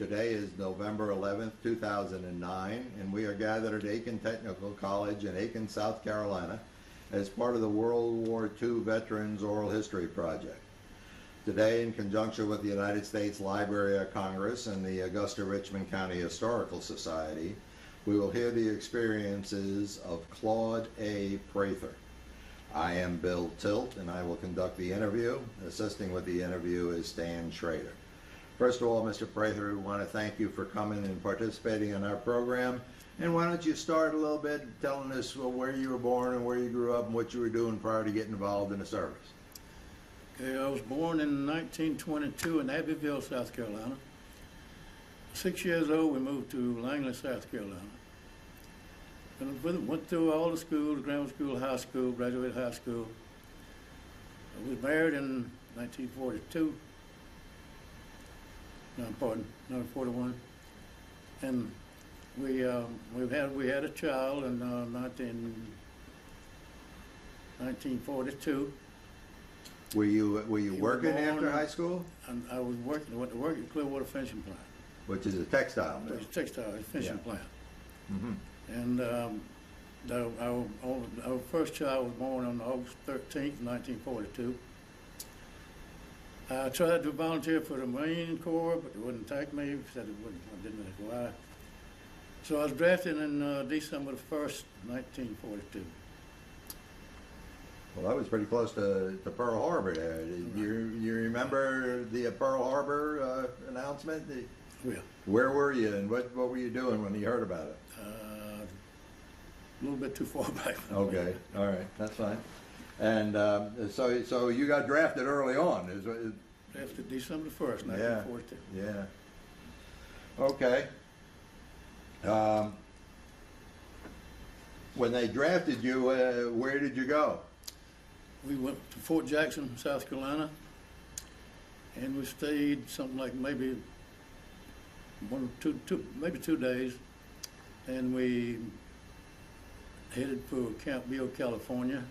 Today is November 11th, 2009, and we are gathered at Aiken Technical College in Aiken, South Carolina, as part of the World War II Veterans Oral History Project. Today, in conjunction with the United States Library of Congress and the Augusta Richmond County Historical Society, we will hear the experiences of Claude A. Prather. I am Bill Tilt, and I will conduct the interview. Assisting with the interview is Stan Schrader. First of all, Mr. Prather, we want to thank you for coming and participating in our program. And why don't you start a little bit telling us where you were born and where you grew up and what you were doing prior to getting involved in the service. Okay, I was born in 1922 in Abbeville, South Carolina. 6 years old, we moved to Langley, South Carolina. And went through all the schools, grammar school, high school, graduated high school. I was married in 1942. No, pardon, 1941. And we had a child in 1942. Were you working after high school? And I was working. I went to work at Clearwater Finishing Plant, which is a textile mill. It's a textile finishing plant. Mm-hmm. And our first child was born on August 13th, 1942. I tried to volunteer for the Marine Corps, but they wouldn't take me. Said it wouldn't. I didn't know why. So I was drafted in December 1st, 1942. Well, that was pretty close to Pearl Harbor there. You remember the Pearl Harbor announcement? Yeah. Where were you and what were you doing when you heard about it? A little bit too far back. Okay, all right, that's fine. And so you got drafted early on. Drafted December 1st, 1942. Yeah. Okay. When they drafted you, where did you go? We went to Fort Jackson, South Carolina, and we stayed something like maybe 2 days, and we headed for Camp Beale, California,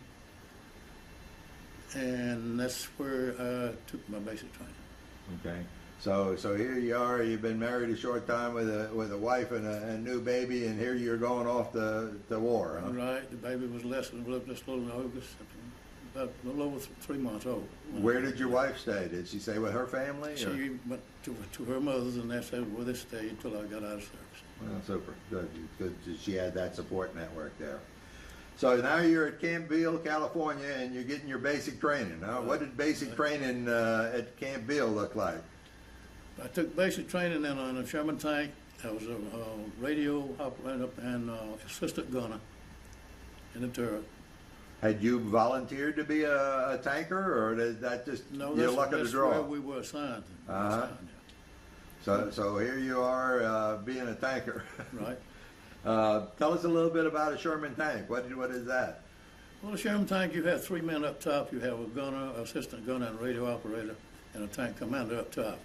and that's where I took my basic training. Okay. So here you are. You've been married a short time with a wife and a new baby, and here you're going off to war. Huh? Right. The baby was just a little over, about a little over 3 months old. Where did your wife stay? Did she stay with her family? She went to her mother's, and that's where they stayed until I got out of service. Well, super. Good. She had that support network there. So now you're at Camp Beale, California, and you're getting your basic training. Huh? What did basic training at Camp Beale look like? I took basic training on a Sherman tank. I was a radio operator and assistant gunner in the turret. Had you volunteered to be a tanker, or did that just your luck of the draw? No, that's where we were assigned. So here you are being a tanker. Right. Tell us a little bit about a Sherman tank. What is that? Well, a Sherman tank, you have 3 men up top. You have a gunner, assistant gunner, and radio operator, and a tank commander up top.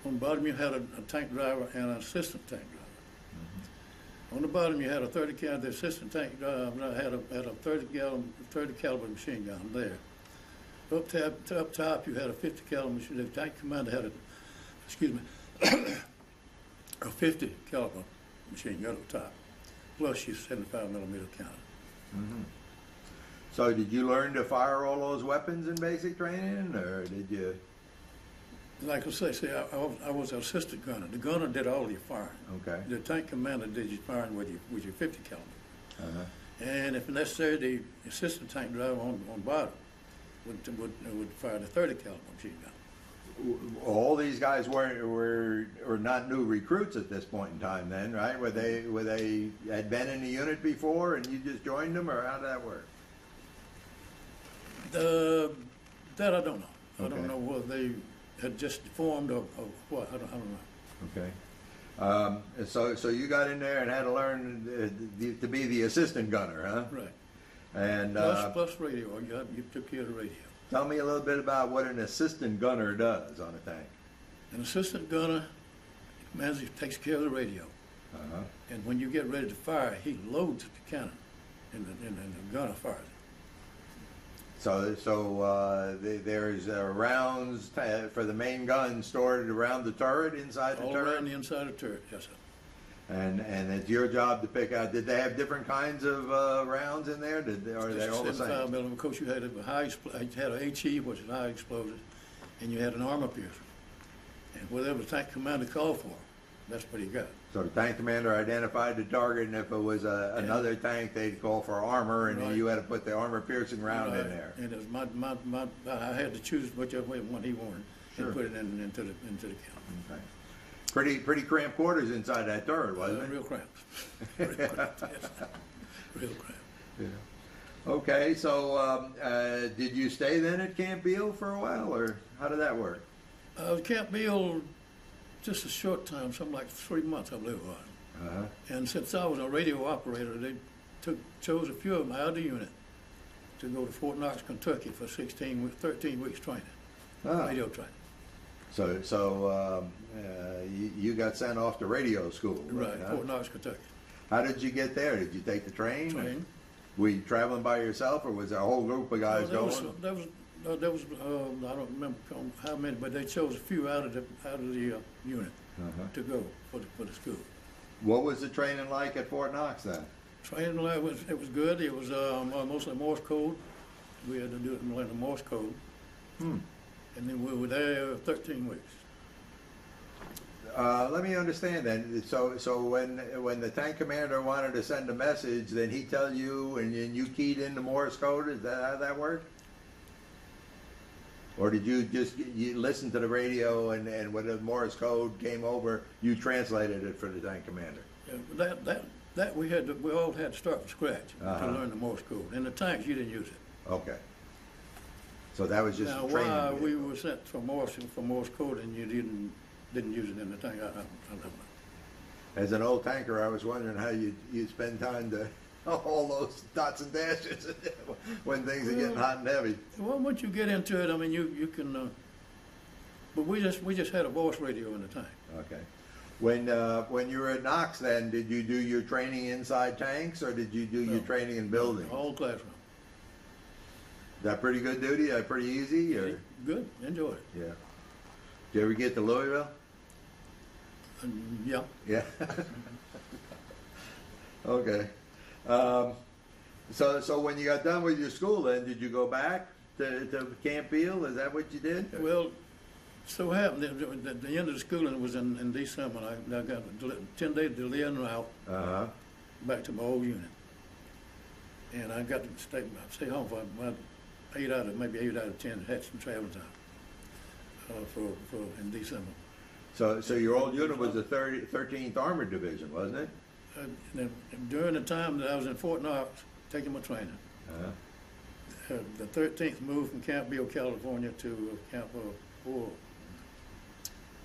On the bottom, you had a tank driver and an assistant tank driver. Mm-hmm. On the bottom, you had a 30 caliber. The assistant tank driver had a 30 caliber machine gun there. Up top, you had a 50 caliber machine. The tank commander had a 50 caliber machine gun up top, plus your 75 millimeter counter. Mm-hmm. So did you learn to fire all those weapons in basic training, or did you? Like I say, I was an assistant gunner. The gunner did all your firing. Okay. The tank commander did your firing with your 50 caliber. Uh-huh. And if necessary, the assistant tank driver on bottom would fire the 30 caliber machine gun. All these guys were not new recruits at this point in time, then, right? Were they had been in the unit before, and you just joined them, or how did that work? That I don't know. Okay. I don't know whether they had just formed or what. I don't know. Okay. So you got in there and had to learn to be the assistant gunner, huh? Right. And plus radio. You took care of the radio. Tell me a little bit about what an assistant gunner does on a tank. An assistant gunner takes care of the radio. Uh-huh. And when you get ready to fire, he loads the cannon, and the gunner fires it. There's rounds for the main gun stored around the turret, inside the All turret? around the inside of the turret, yes, sir. And it's your job to pick out. Did they have different kinds of rounds in there? Or are they all the same? 75 millimeter. Of course, you had a you had a HE, which is high explosive, and you had an armor piercer. And whatever the tank commander called for, that's what he got. So the tank commander identified the target, and if it was another tank, they'd call for armor, and Right. you had to put the armor-piercing round in there. And it was I had to choose whichever one he wanted Sure. and put it into the count. Okay. Pretty cramped quarters inside that turret, wasn't it? Real cramped. Real cramped, yes. Real cramped. Yeah. Okay, so did you stay then at Camp Beale for a while, or how did that work? Camp Beale, just a short time, something like 3 months, I believe it was. Uh-huh. And since I was a radio operator, they chose a few of them out of the unit to go to Fort Knox, Kentucky for 13 weeks training, Ah. radio training. So you got sent off to radio school, Right, huh? Fort Knox, Kentucky. How did you get there? Did you take the train? Train. Were you traveling by yourself, or was there a whole group of guys There going? was I don't remember how many, but they chose a few out of the unit Uh-huh. to go for the school. What was the training like at Fort Knox then? Training it was good. It was mostly Morse code. We had to do it in the Morse code, and then we were there 13 weeks. Let me understand then. So when the tank commander wanted to send a message, then he tell you, and then you keyed in the Morse code. Is that how that worked? Or did you just listen to the radio, and when the Morse code came over, you translated it for the tank commander? Yeah, that we all had to start from scratch Uh-huh. to learn the Morse code. In the tanks, you didn't use it. Okay. So that was just Now, a training. why we vehicle. were sent for Morse code and you didn't use it in the tank, I don't know. As an old tanker, I was wondering how you spend time to all those dots and dashes when things are getting hot and heavy. Well, once you get into it, I mean, you can. But we just had a voice radio in the tank. Okay. When you were at Knox, then did you do your training inside tanks, or did you do your training in buildings? All classroom. That pretty good duty? That pretty easy? Or? Good. Enjoyed it. Yeah. Did you ever get to Louisville? Yeah. Yeah. Okay. So when you got done with your school, then did you go back to Camp Beale? Is that what you did? Well, so happened that the end of the schooling was in December. I got 10 days delay en route Uh-huh. back to my old unit, and I got to stay home for about 8 out of 10. Had some travel time for in December. So your old unit was the 13th Armored Division, wasn't it? During the time that I was in Fort Knox taking my training, Uh-huh. the 13th moved from Camp Beale, California to Camp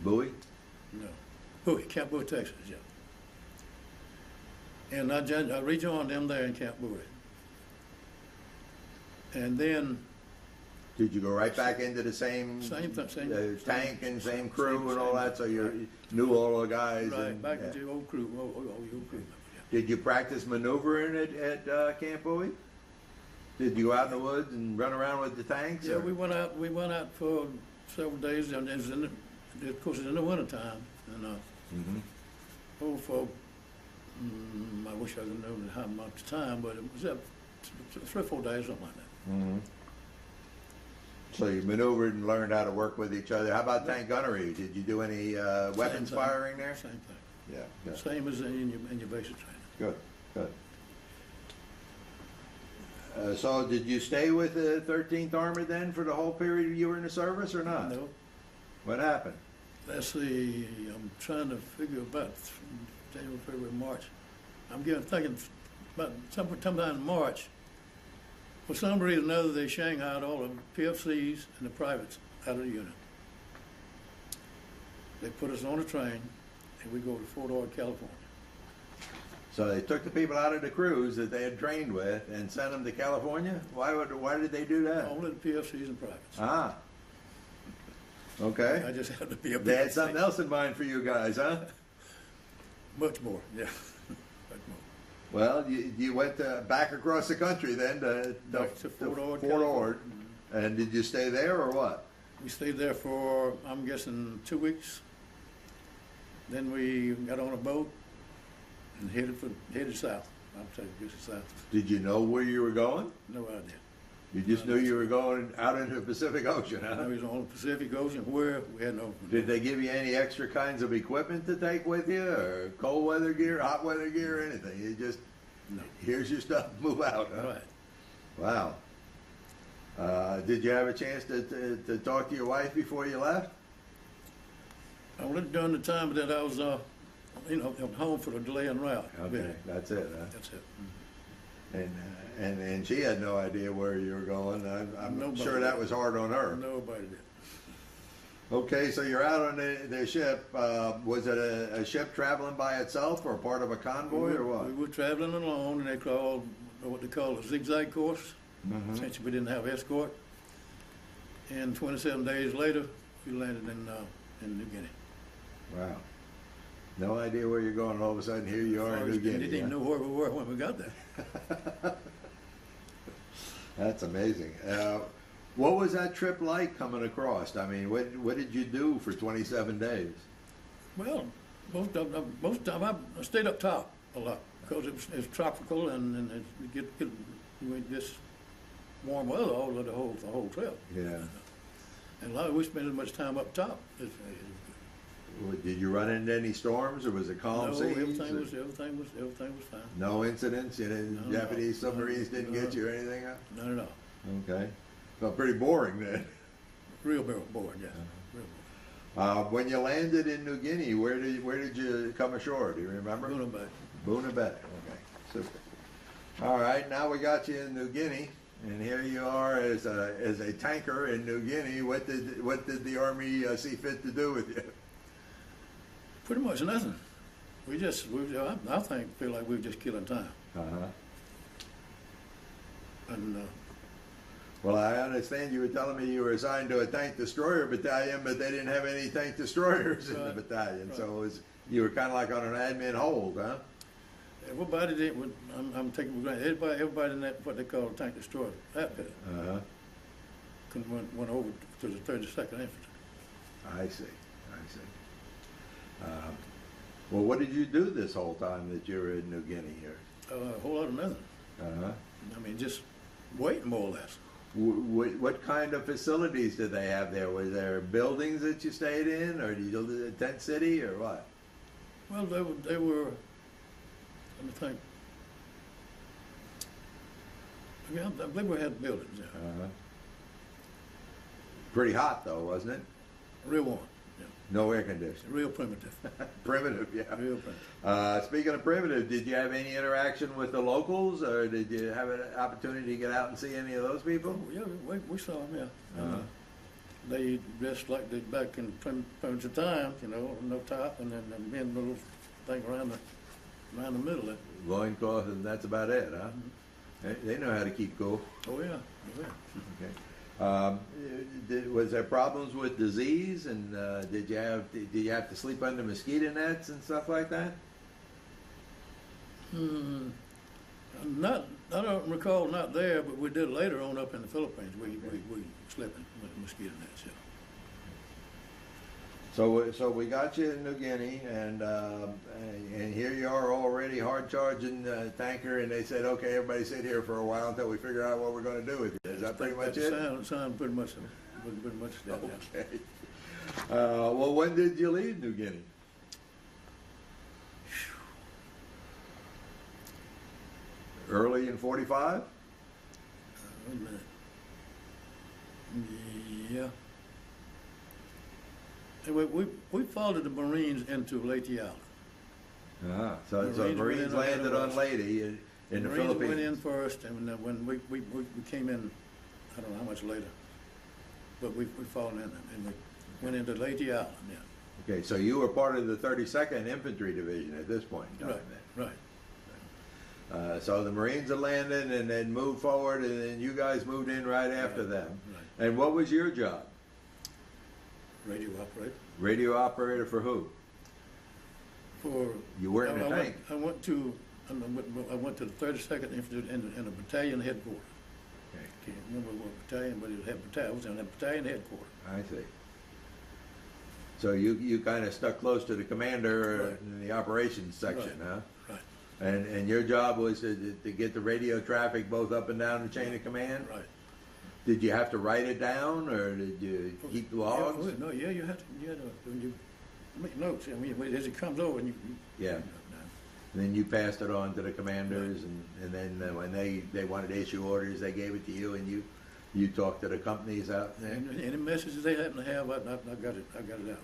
Bowie? Camp Bowie, Texas, yeah. And I rejoined them there in Camp Bowie. And then Did you go right back into the same tank and same crew and all that, so you knew all the guys? right and, back yeah. into the old crew, old crew. Yeah. Did you practice maneuvering at Camp Bowie? Did you go out in the woods and run around with the tanks? Yeah, or? we went out for several days, and it was of course it's in the wintertime, and Mhm. I wish I could know how much time, but it was 3 or 4 days, something like that. Mhm. So you maneuvered and learned how to work with each other. How about tank gunnery? Did you do any weapons thing. firing there? Same thing. Yeah, yeah. Same as in your basic training. Good, good. So did you stay with the 13th Armored then for the whole period you were in the service, or not? No, What happened? let's see. I'm trying to figure about January, February, March. I'm thinking about sometime in March. For some reason or another, they shanghaied all the PFCs and the privates out of the unit. They put us on a train, and we go to Fort Ord, California. So they took the people out of the crews that they had trained with and sent them to California? Why did they do that? Only the PFCs and privates. Ah. Okay. I just happened to be a They had PFC. something else in mind for you guys, huh? Much more, yeah. Much more. Well, you went back across the country then Back to Fort Ord, Fort Ord. And did you stay there or what? We stayed there for, I'm guessing, 2 weeks. Then we got on a boat and headed south. I'm saying just south. Did you know where you were going? No idea. You just knew you were going out into the Pacific Ocean, I huh? know he was on the Pacific Ocean. Where? We had no. Did they give you any extra kinds of equipment to take with you, or cold weather gear, hot weather gear, or anything? You just, No. here's your stuff, move out, huh? Right. Wow. Did you have a chance to talk to your wife before you left? Only during the time that I was, home for the delay in route. Okay, that's it, huh? That's it. And she had no idea where you were going. I'm Nobody sure that did. was hard on her. Nobody did. Okay, so you're out on the ship. Was it a ship traveling by itself or part of a convoy or what? We were traveling alone, and they called what they call a zigzag course. Mhm. Since we didn't have escort. And 27 days later, we landed in New Guinea. Wow. No idea where you're going. All of a sudden, here you are in New We Guinea. didn't even know where we were when we got there. That's amazing. What was that trip like coming across? I mean, what did you do for 27 days? Well, most of I stayed up top a lot because it was tropical and it just warm weather all of the whole trip. Yeah. And a lot of we spent as much time up top. Did you run into any storms, or was it calm No, seas? everything was fine. No incidents? No, Japanese no, submarines didn't no. get you or anything? Huh? None at all. Okay. Felt pretty boring then. Real bored, yeah. Real bored. When you landed in New Guinea, where did you come ashore? Do you remember? Bunabay. Bunabay. Okay, super. All right, now we got you in New Guinea, and here you are as a tanker in New Guinea. What did the Army see fit to do with you? Pretty much nothing. I feel like we were just killing time. Uh-huh. And Well, I understand you were telling me you were assigned to a tank destroyer battalion, but they didn't have any tank destroyers in the Right, battalion, right. so you were kind of like on an admin hold, huh? everybody did. I'm taking for granted. Everybody in that what they call a tank destroyer outfit Uh-huh. went over to the 32nd Infantry. I see. Well, what did you do this whole time that you were in New Guinea here? A whole lot of nothing. Uh-huh. I mean, just waiting more or less. What kind of facilities did they have there? Was there buildings that you stayed in, or did you live in a tent city, or what? Well, they were. Let me think. Yeah, I believe we had buildings. Yeah. Uh-huh. Pretty hot though, wasn't it? Real warm. Yeah. No air conditioning. Real primitive. Primitive, yeah. Real primitive. Speaking of primitive, did you have any interaction with the locals, or did you have an opportunity to get out and see any of those people? Yeah, we saw them. Yeah. Uh-huh. They dressed like they back in primitive times, no top, and then the men little thing around the middle. Loincloth, and that's about it, huh? They know how to keep cool. Oh yeah. Okay. Was there problems with disease, and did you have to sleep under mosquito nets and stuff like that? I don't recall not there, but we did later on up in the Philippines. We slept with mosquito nets. Yeah. So we got you in New Guinea, and here you are already hard charging tanker, and they said, okay, everybody sit here for a while until we figure out what we're going to do with you. Is that pretty much it? Sound pretty much that. Yeah. Okay. Well, when did you leave New Guinea? Early in 45? Wait a minute. Yeah. Anyway, we followed the Marines into Leyte Island. So Marines landed on Leyte in the Marines Philippines. went in first, and when we came in, I don't know how much later, but we followed in, and we went into Leyte Island. Yeah. Okay, so you were part of the 32nd Infantry Division at this point in time. Right. So the Marines had landed and then moved forward, and then you guys moved in right after them. Right. And what was your job? Radio operator. Radio operator for who? For You weren't in a tank. I went to I went to the 32nd Infantry in a battalion headquarters. Okay. Can't remember what battalion, but it had battalion. I was in a battalion headquarters. I see. So you kind of stuck close to the commander Right. in the operations section, Right. huh? Right. And your job was to get the radio traffic both up and down the chain of command? Right. Did you have to write it down, or did you keep logs? No, yeah, you had to when you make notes. I mean, as it comes over, and you Yeah. And then you passed it on to the commanders, and then when they wanted to issue orders, they gave it to you, and you talked to the companies out there. And any messages they happen to have, I got it out.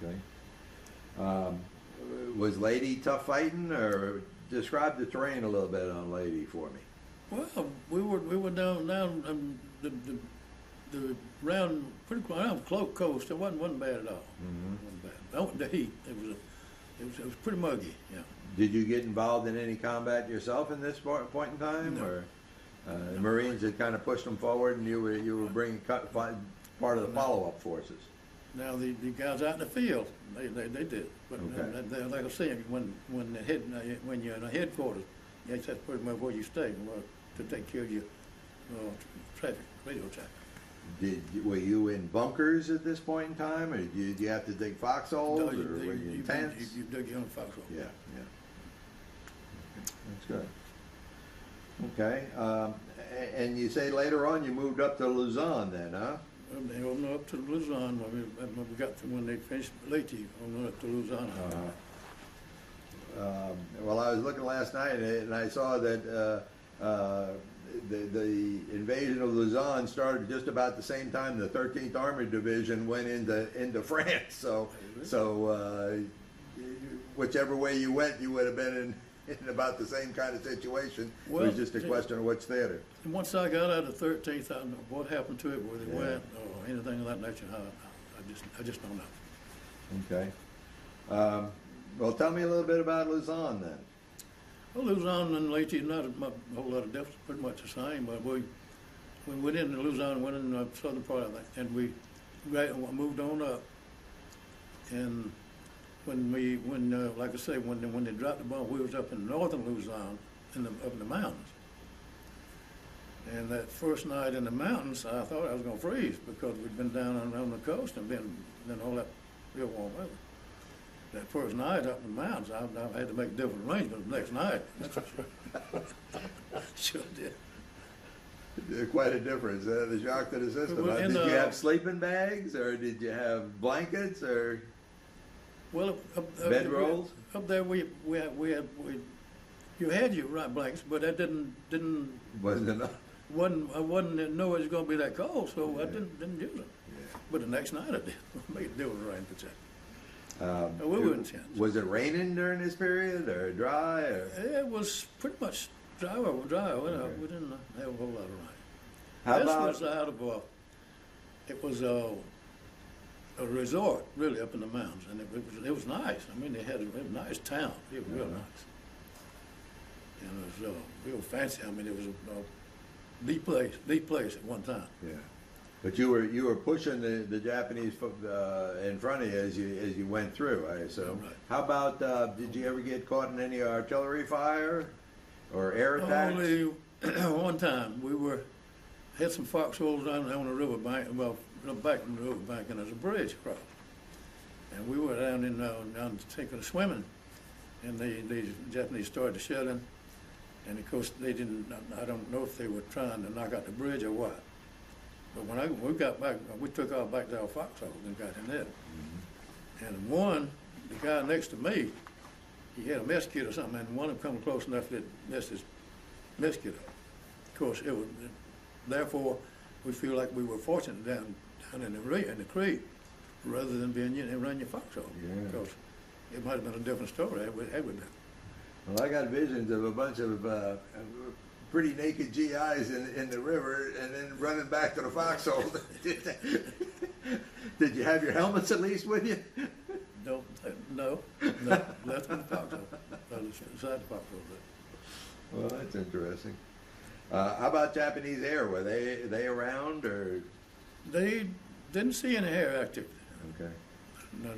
Okay. Was Lady tough fighting, or describe the terrain a little bit on Lady for me? Well, we were down the round pretty close around Claude coast. It wasn't bad at all. Mm-hmm. Wasn't bad. The heat. It was pretty muggy. Yeah. Did you get involved in any combat yourself in this point in time, No. or the Marines had kind of pushed them forward, and you were bringing part of the follow-up forces? Now the guys out in the field, they did. But Okay. like I say, when you're in a headquarters, that's pretty much where you stay to take care of your traffic, radio traffic. Were you in bunkers at this point in time, or did you have to dig foxholes, or were you in tents? You dug your own foxhole. Yeah. That's good. Okay. And you say later on you moved up to Luzon then, huh? They opened up to Luzon when we got to when they finished Leyte, opened up to Luzon. Well, I was looking last night and I saw that the invasion of Luzon started just about the same time the 13th Armored Division went into France. So whichever way you went, you would have been in about the same kind of situation. Well, it was just a question of which theater. And once I got out of 13th, I don't know what happened to it, where they went, or anything of that nature. I just don't know. Okay. Well, tell me a little bit about Luzon then. Well, Luzon and Leyte, not a whole lot of difference, pretty much the same. But we went into Luzon, went in the southern part of it, and we moved on up. And like I say, when they dropped the bomb, we was up in northern Luzon, up in the mountains. And that first night in the mountains, I thought I was going to freeze because we'd been down on the coast and been all that real warm weather. That first night up in the mountains, I had to make different arrangements the next night. That's for sure. Sure did. Quite a difference. The shock to the system. Well, Did you have sleeping bags, or did you have blankets, or Well, bedrolls? Up there, you had your right blankets, but that didn't Wasn't enough. I wasn't know it was going to be that cold, so I didn't use them. Yeah. But the next night I did. Made a different arrangements. We were in tents. Was it raining during this period, or dry? Or? It was pretty much dry. We didn't have a whole lot of rain. How This about? was out of it was a resort really up in the mountains, and it was nice. I mean, they had a nice town. It was real nice, and it was real fancy. I mean, it was a deep place at one time. Yeah. But you were pushing the Japanese in front of you as you went through, I assume. Right. How about did you ever get caught in any artillery fire or air attacks? Only one time had some foxholes down on the riverbank, well, back from the riverbank, and there's a bridge across. And we were down taking a swimming, and the Japanese started shelling, and of course they didn't. I don't know if they were trying to knock out the bridge or what. But when we got back, we took off back to our foxhole and got in there. Mm-hmm. And the guy next to me, he had a mess kit or something, and one of them come close enough that messed his mess kit up. Of course, therefore, we feel like we were fortunate down in the creek, rather than being around your foxhole. Yeah. Because it might have been a different story had we been. Well, I got visions of a bunch of pretty naked GIs in the river, and then running back to the foxhole. Did you have your helmets at least with you? No, left in the foxhole. Inside the foxhole. Well, that's interesting. How about Japanese air? Were they around, or? They didn't see any air activity. Okay. No.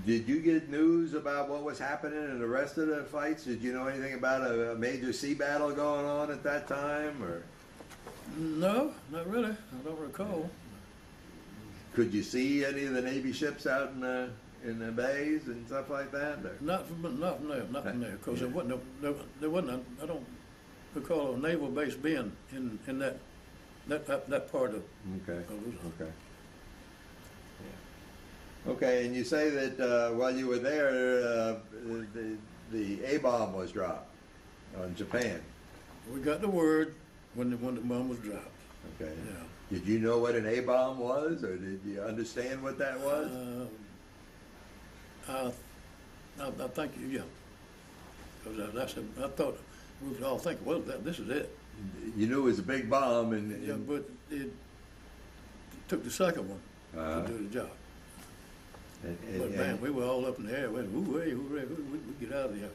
Did you get news about what was happening in the rest of the fights? Did you know anything about a major sea battle going on at that time, or No, not really. I don't recall. could you see any of the Navy ships out in the bays and stuff like that? Or? Not from there, because there wasn't. I don't recall a naval base being in that part of. Okay. Of Luzon. Okay. Yeah. Okay, and you say that while you were there, the A-bomb was dropped on Japan. We got the word when the bomb was dropped. Okay. Yeah. Did you know what an A-bomb was, or did you understand what that was? I think yeah. Because I thought we would all think, well, this is it. You knew it was a big bomb, and Yeah, but it took the second one to do the job. But man, we were all up in the air. We went, hooray, hooray, we get out of here.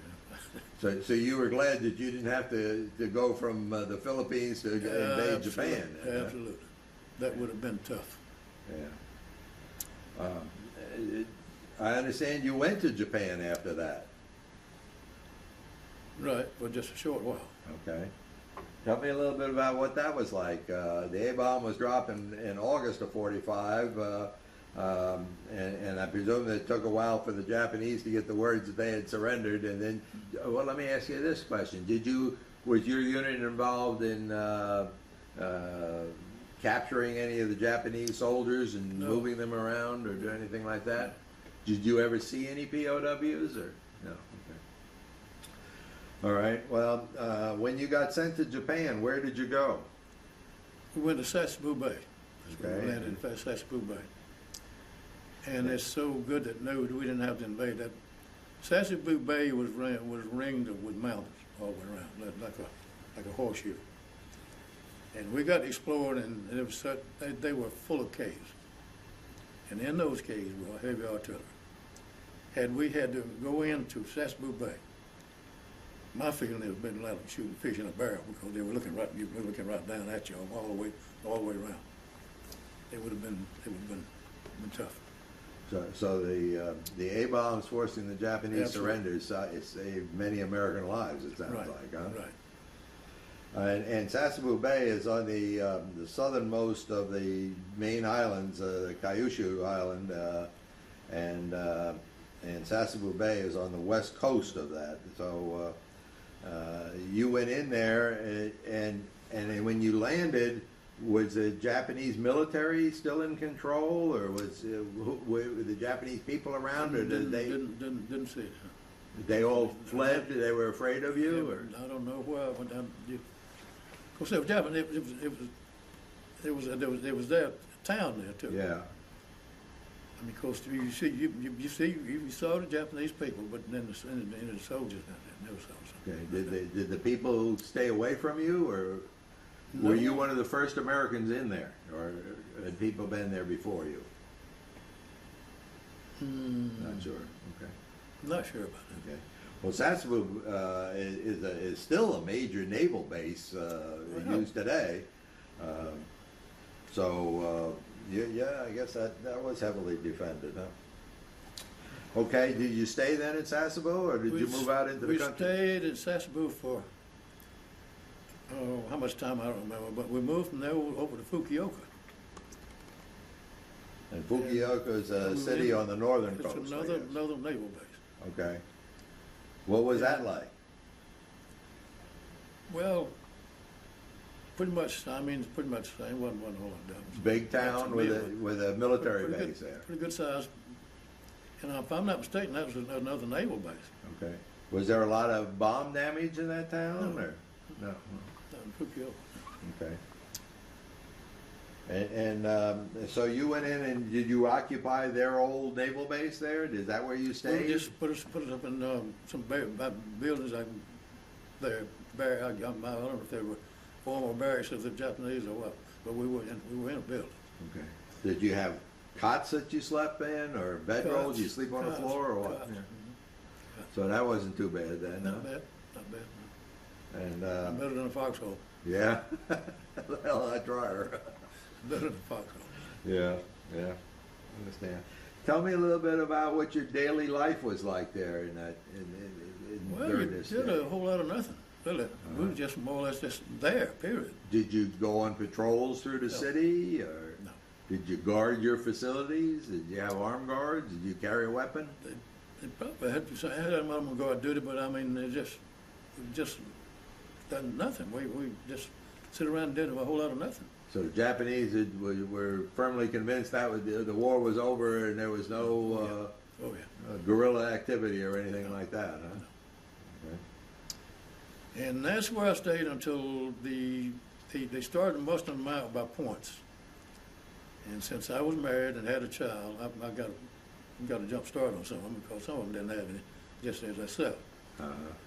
So you were glad that you didn't have to go from the Philippines to invade Japan. Absolutely. That would have been tough. Yeah. I understand you went to Japan after that. Right, for just a short while. Okay. Tell me a little bit about what that was like. The A-bomb was dropped in August of '45, and I presume that it took a while for the Japanese to get the words that they had surrendered. And then, well, let me ask you this question: was your unit involved in capturing any of the Japanese soldiers and moving them around, or do anything like that? Did you ever see any POWs, or no? Okay. All right. Well, when you got sent to Japan, where did you go? We went to Sasebo Bay. Okay. We landed in Sasebo Bay. And it's so good that no, we didn't have to invade that. Sasebo Bay was ringed with mountains all the way around, like a horseshoe. And we got explored, and it was they were full of caves. And in those caves were heavy artillery. Had we had to go into Sasebo Bay, my feeling is been like shooting fish in a barrel, because they were looking right down at you all the way around. It would have been tough. So the A-bombs forcing the Japanese Absolutely. surrender it saved many American lives, it sounds like, huh? Right. And Sasebo Bay is on the southernmost of the main islands, Kyushu Island, and Sasebo Bay is on the west coast of that. So you went in there, and when you landed, was the Japanese military still in control, or were the Japanese people around, or did they? Didn't see it. They all fled. They were afraid of you, or I don't know where I went down. Of course, it was Japanese. It was their town there too. yeah. I mean, of course, you saw the Japanese people, but then the soldiers down there never saw them. Okay. Did the people stay away from you, or were you one of the first Americans in there, or had people been there before you? Not sure. Okay. Not sure about that. Okay. Well, Sasebo is still a major naval base used today. Yeah, I guess that was heavily defended, huh? Okay, did you stay then in Sasebo, or did you move out into the country? We stayed in Sasebo for, how much time I don't remember, but we moved from there over to Fukuoka. And Fukuoka is a city on the northern coast. It's another naval base. Okay. What was that like? Well, pretty much the same. Wasn't a whole lot different. Big town with a military base there. Pretty good size. And if I'm not mistaken, that was another naval base. Okay. Was there a lot of bomb damage in that town, or no? Not in Fukuoka. Okay. And so you went in, and did you occupy their old naval base there? Is that where you stayed? They just put us up in some buildings. I don't know if they were former barracks of the Japanese or what, but we were in a building. Okay. Did you have cots that you slept in, or bedrolls? You sleep on the floor, or what? Yeah. So that wasn't too bad then. Not huh? bad. Not bad. And Better than a foxhole. yeah, well, I try her. Better than a foxhole. Yeah, I understand. Tell me a little bit about what your daily life was like there in that Well, during you this did day. a whole lot of nothing. Really, we were just more or less just there. Period. Did you go on patrols through the city, or No. did you guard your facilities? Did you have armed guards? Did you carry a weapon? They probably had them guard duty, but I mean, they just done nothing. We just sit around and did a whole lot of nothing. So the Japanese were firmly convinced that the war was over and there was no Oh yeah. guerrilla activity or anything like that, huh? Okay. And that's where I stayed until they started musting them out by points. And since I was married and had a child, I got a jump start on some of them because some of them didn't have any, just as I said.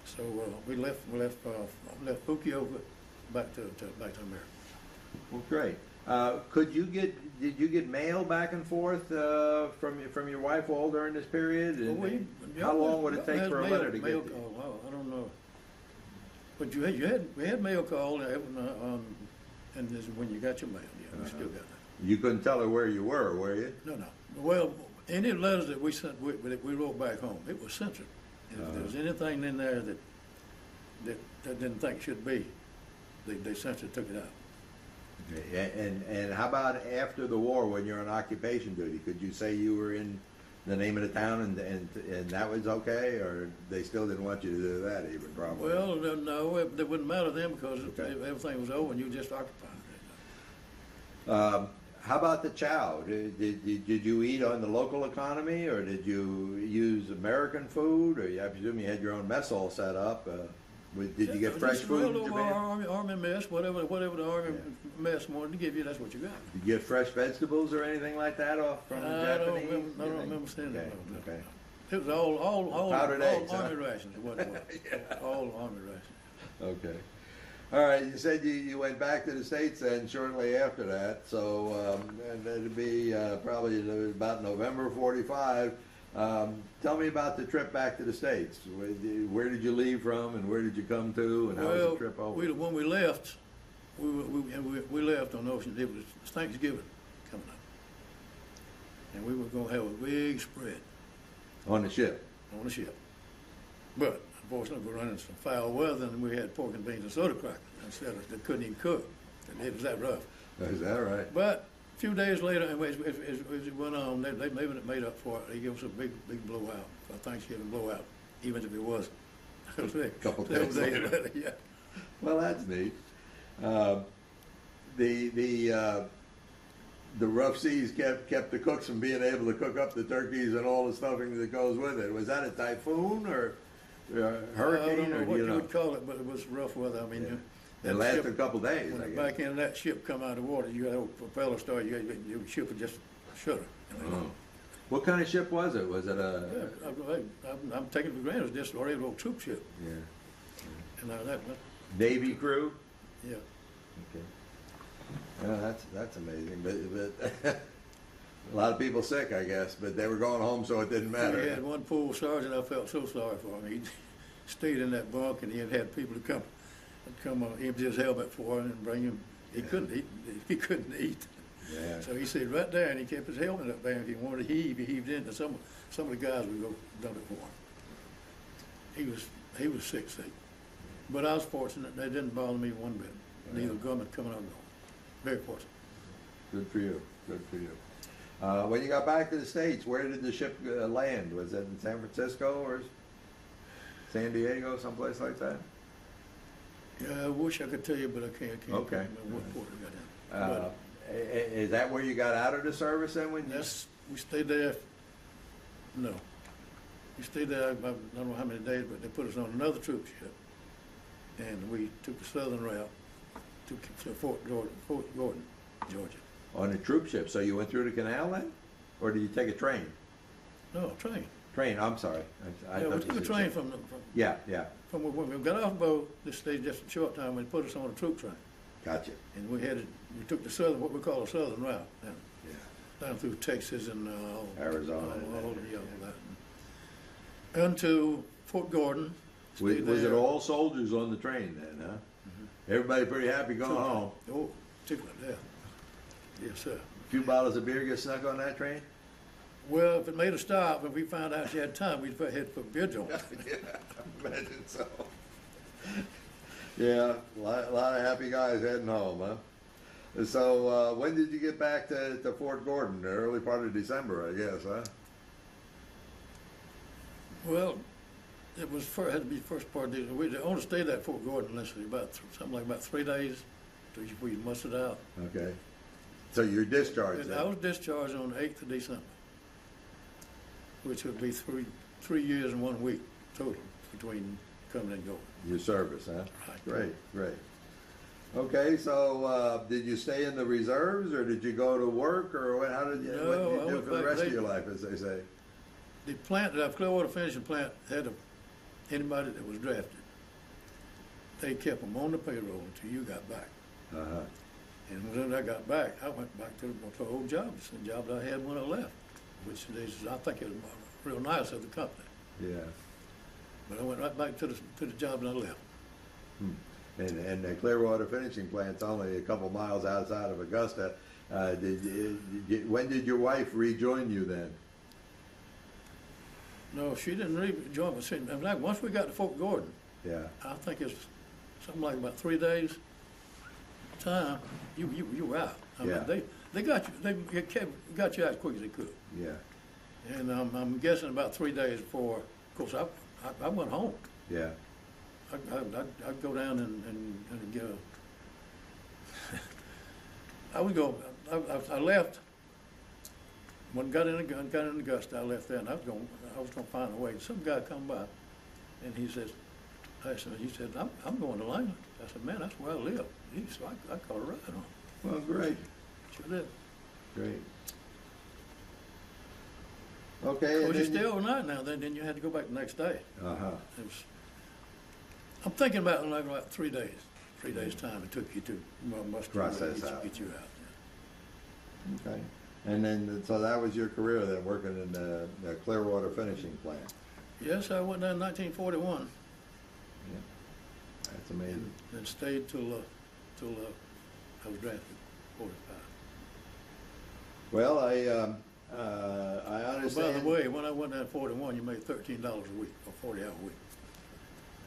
So we left Fukuoka back to America. Well, great. Did you get mail back and forth from your wife all during this period? And Well, how long would it take for a letter to mail get? call? Well, I don't know. But we had mail call, and this is when you got your mail. Yeah, we still got that. You couldn't tell her where you were you? No. Well, any letters that we sent, that we wrote back home, it was censored. And if there was anything in there that didn't think should be, they censored, took it out. Okay. And how about after the war when you're on occupation duty? Could you say you were in the name of the town and that was okay, or they still didn't want you to do that even probably? Well, no, it wouldn't matter then because everything was over and you just occupied it. How about the chow? Did you eat on the local economy, or did you use American food, or I presume you had your own mess all set up? Did you get fresh food in Japan? Army mess, whatever the Army mess wanted to give you, that's what you got. Did you get fresh vegetables or anything like that off from the Japanese? I don't remember seeing that. Okay. It was all Powdered eggs, Army rations. What it was. All Army rations. Okay. All right. You said you went back to the States then shortly after that. So and it'd be probably about November '45. Tell me about the trip back to the States. Where did you leave from, and where did you come to, and how was the trip over? When we left, we left on Ocean. It was Thanksgiving coming up, and we were going to have a big spread On the ship. on the ship. But unfortunately, we were running some foul weather, and we had pork and beans and soda crackers instead of they couldn't even cook. It was that rough. Is that right? But a few days later, and as it went on, they maybe made up for it. They gave us a big blowout, a Thanksgiving blowout, even if it wasn't. A couple days days later. later, yeah. Well, that's neat. The rough seas kept the cooks from being able to cook up the turkeys and all the stuffing that goes with it. Was that a typhoon or hurricane? I don't know or what do you know? would call it, but it was rough weather. I mean, Yeah. that It lasted ship- a couple days, when I the guess. back end of that ship come out of the water, you had a propeller start, your ship would just shudder. Oh. What kind of ship was it? Was it a? Yeah, I'm taking it for granted. It was just a regular old troop ship. Yeah. And Navy crew. yeah. Okay. Yeah, that's amazing. But a lot of people sick, I guess. But they were going home, so it didn't matter. We had one poor sergeant. I felt so sorry for him. He stayed in that bunk, and he had people to come empty his helmet for him and bring him. He couldn't eat. He couldn't eat. Yeah. So he stayed right there, and he kept his helmet up there. If he wanted to heave, he heaved in. And some of the guys would go dump it for him. He was sick. But I was fortunate. They didn't bother me one bit. Neither government coming or going. Very fortunate. Good for you. Good for you. When you got back to the States, where did the ship land? Was it in San Francisco or San Diego, someplace like that? Yeah, I wish I could tell you, but I can't. Okay. Remember what port we got in. Is that where you got out of the service then? We stayed there. No, we stayed there. I don't know how many days, but they put us on another troop ship, and we took the southern route to Fort Gordon, Georgia. On a troop ship. So you went through the canal then? Or did you take a train? No, train. Train, I'm sorry. I Yeah, we thought took you a said train ship. from when we got off the boat. This stayed just a short time. We put us on a troop train, Gotcha. and we took the southern, what we call a southern route, Yeah. down through Texas and Arizona. all that, unto Fort Gordon. Was Stayed it there. all soldiers on the train then, huh? Everybody pretty happy going home. Oh, particularly, yeah. Yes, sir. A few bottles of beer get snuck on that train? Well, if it made a stop, if we found out she had time, we'd head for beer joints. Yeah, imagine so. Yeah, lot of happy guys heading home, huh? So, when did you get back to Fort Gordon? The early part of December, I guess, huh? Well, it was had to be first part of the we only stayed at Fort Gordon, let's see, something like about 3 days till we mustered out. Okay. So you're discharged And then? I was discharged on the 8th of December, which would be 3 years and 1 week total between coming and going. Your service, huh? Right. Great, great. Okay, so did you stay in the reserves, or did you go to work, or what did you No, what did I you do went for the back rest of late. your life, as they say? The plant, the Clearwater finishing plant, had anybody that was drafted. They kept them on the payroll until you got back. Uh-huh. And when I got back, I went back to the old jobs, the job that I had when I left, which I think it was real nice of the company. Yeah. But I went right back to the job that I left. And the Clearwater finishing plant's only a couple miles outside of Augusta. When did your wife rejoin you then? No, she didn't really join us. In fact, once we got to Fort Gordon, Yeah. I think it's something like about 3 days time. You were out. I Yeah. mean, they got you. They got you out as quick as they could. Yeah. And I'm guessing about 3 days before. Of course, I went home. Yeah. I'd go down and go. I would go. I left. When got in Augusta, I left there, and I was going to find a way. Some guy come by, and he said, I'm going to Langland. I said, man, that's where I live. So I caught a ride on. Well, great. Sure did. Great. Okay. Of And course, you then stay overnight now. Then you had to go back the next day. Uh-huh. I'm thinking about like 3 days. 3 days time it took you to muster Process get, out. get you out. Yeah. Okay. And then, so that was your career then, working in the Clearwater finishing plant. Yes, I went down in 1941 That's amazing. and stayed till I was drafted, 45. Well, I By understand. the way, when I went down in 41, you made $13 a week, or 40 hour a week.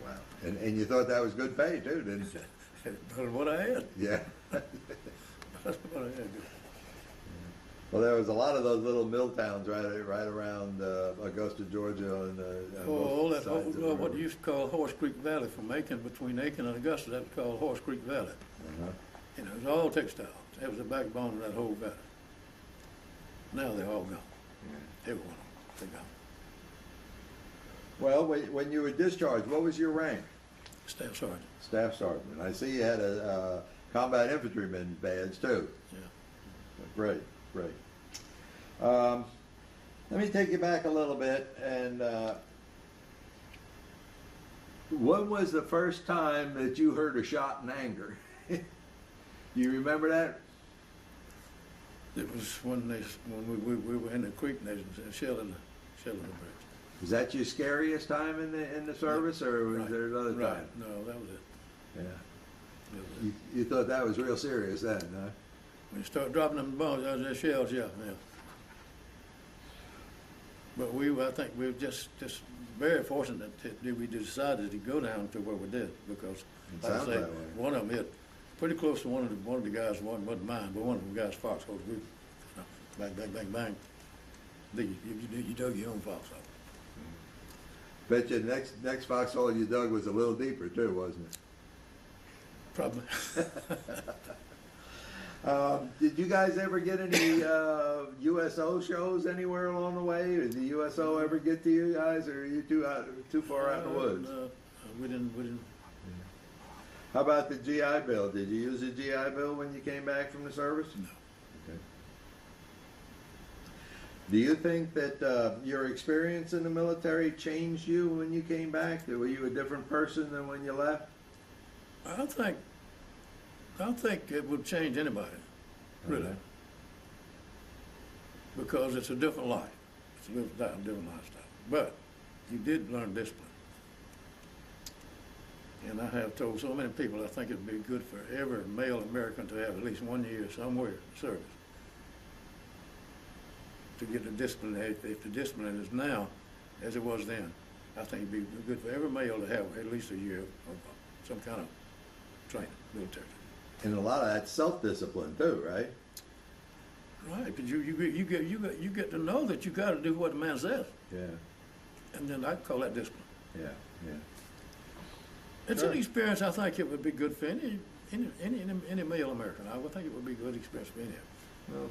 Wow. And you thought that was good pay too, didn't you? That's what I had. Yeah. That's what I had. Well, there was a lot of those little mill towns right around Augusta, Georgia, and What you used to call Horse Creek Valley, from Aiken, between Aiken and Augusta, that was called Horse Creek Valley. Uh-huh. And it was all textiles. That was the backbone of that whole valley. Now they're all gone. Every one of them, they're gone. Well, when you were discharged, what was your rank? Staff sergeant. Staff sergeant. I see you had a combat infantryman badge too. Yeah. Great, great. Let me take you back a little bit, and when was the first time that you heard a shot in anger? You remember that? It was when we were in the creek and they were shelling the bridge. Was that your scariest time in the service, or was Right. there another time? Right. No, that was it. Yeah. That was it. You thought that was real serious then, huh? When you start dropping them bombs, the shells, yeah. But I think we were just very fortunate that we decided to go down to where we did, because, It like I sounds say, that way. one of them hit pretty close to one of the guys. Wasn't mine, but one of the guys' foxholes. We bang, bang, bang, bang. You dug your own foxhole. Bet you the next foxhole you dug was a little deeper too, wasn't it? Probably. Did you guys ever get any USO shows anywhere along the way? Did the USO ever get to you guys, or are you too far out in the woods? We didn't. How about the GI Bill? Did you use the GI Bill when you came back from the service? No. Okay. Do you think that your experience in the military changed you when you came back? Were you a different person than when you left? I don't think it would change anybody, really, Okay. because it's a different life. It's a different lifestyle. But you did learn discipline. And I have told so many people I think it'd be good for every male American to have at least 1 year somewhere in service. to get the discipline. If the discipline is now as it was then, I think it'd be good for every male to have at least a year of some kind of training, military. And a lot of that's self-discipline too, right? Right, but you get to know that you got to do what the man says, Yeah, and then I call that discipline. yeah, yeah. It's Sure. an experience. I think it would be good for any male American. I would think it would be a good experience for any of them. Well,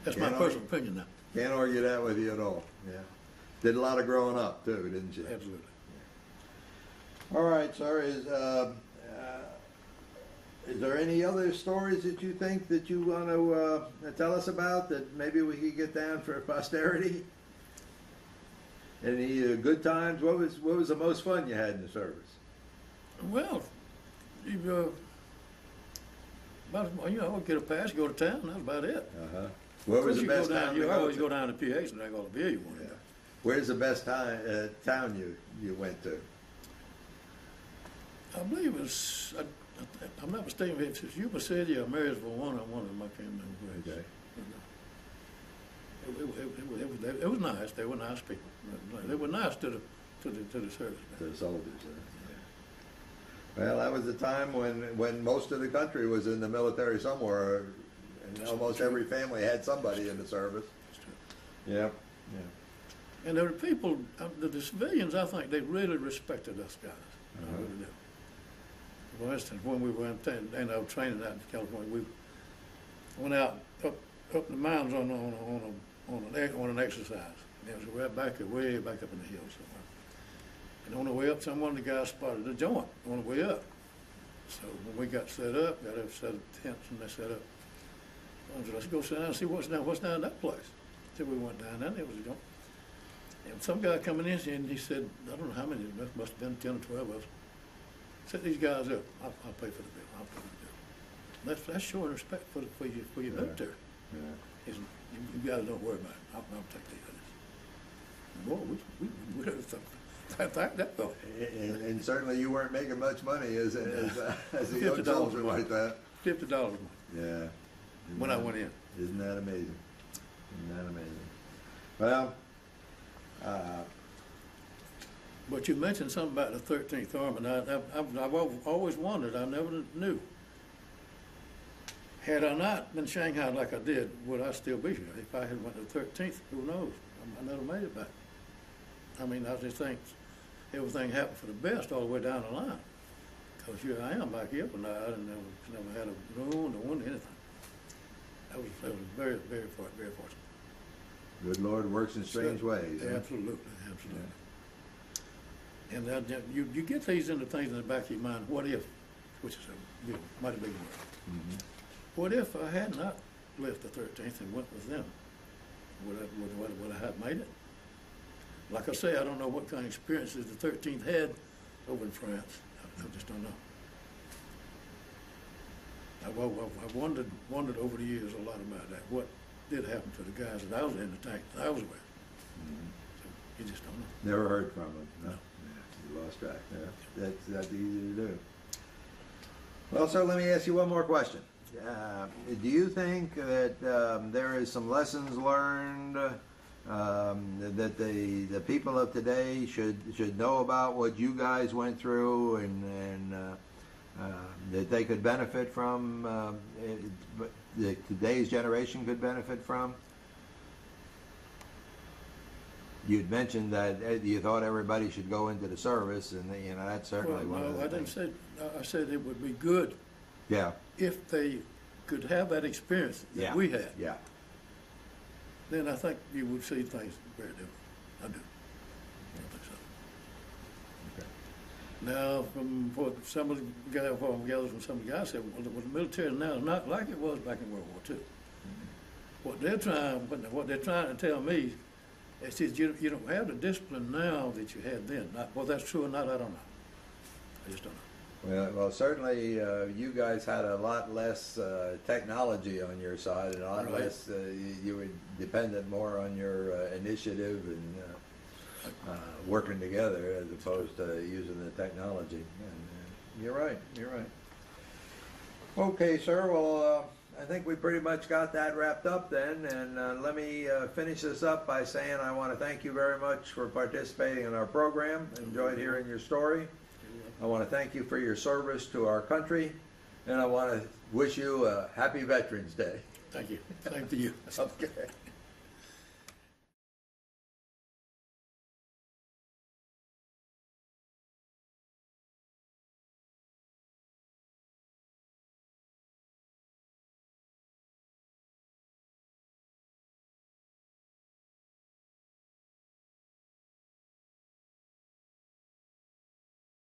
That's my Can't personal opinion now. can't argue that with you at all. Yeah. Did a lot of growing up too, didn't you? Absolutely. All right, sir. Is there any other stories that you think that you want to tell us about that maybe we could get down for posterity? Any good times? What was the most fun you had in the service? Well, you get a pass, go to town. That's about it. Uh huh. What was the best town to You go always to? go down to PH and drink all the beer you want. Yeah. Where's the best town you went to? I believe it was. I'm not mistaken. If it's Yuba City or Marysville, one of them. I can't remember. Okay. It was nice. They were nice people. They were nice to the service. To the soldiers. Well, that was the time when most of the country was in the military somewhere, and almost every family had somebody in the service. That's true. Yep. And there were people, the civilians, I think they really respected us guys. I really do. For instance, when we went training out in California, we went out up the mountains on an exercise. And it was way back up in the hills somewhere. And on the way up, one of the guys spotted a joint on the way up. So when we got set up, got a set of tents and they set up. I said, let's go sit down and see what's down in that place. So we went down there, and there was a joint. And some guy coming in and he said, I don't know how many, it must have been 10 or 12 of us. Set these guys up. I'll pay for the bill. I'll pay for the bill. That's showing respect for your military. Yeah. He said, you guys don't worry about it. I'll take these others. Boy, we never thought that though. And certainly you weren't making much money as a young $50 soldier like that. $50 more Yeah. when I went in. Isn't that amazing? Isn't that amazing? Well, But you mentioned something about the 13th Army, and I've always wondered, I never knew. Had I not been shanghaied like I did, would I still be here? If I had went to the 13th, who knows? I never made it back. I mean, I just think everything happened for the best all the way down the line. Because here I am back here, but I never had a room, no one, anything. That was very, very fortunate. good Lord works in strange ways. Huh? Absolutely. And you get these into things in the back of your mind. What if, which is a mighty big word. Mm-hmm. What if I had not left the 13th and went with them? Would I have made it? Like I say, I don't know what kind of experiences the 13th had over in France. I just don't know. I've wondered over the years a lot about that. What did happen to the guys that I was in the tank that I was with? Mm-hmm. So you just don't know. Never heard from them. No. No. Yeah, you lost track. Yeah. That's easy to do. Well, sir, let me ask you one more question. Do you think that there is some lessons learned that the people of today should know about what you guys went through and that they could benefit from, that today's generation could benefit from? You'd mentioned that you thought everybody should go into the service, and that's certainly one of the I things. didn't say. I said it would be good Yeah. if they could have that experience that Yeah. we had. Yeah. Then I think you would see things very different. I do. I think so. Okay. Now, from what some of the guys, from some of the guys said, well, the military now is not like it was back in World War II. Mm-hmm. What they're trying to tell me is that you don't have the discipline now that you had then. Well, that's true or not, I don't know. I just don't know. Well, certainly you guys had a lot less technology on your side, and a lot Right. less. You were dependent more on your initiative and working together as opposed to using the technology. And, you're right. You're right. Okay, sir. Well, I think we pretty much got that wrapped up then, and let me finish this up by saying I want to thank you very much for participating in our program. Enjoyed hearing your story. I want to thank you for your service to our country, and I want to wish you a happy Veterans Day. Thank you. Same to you. Okay.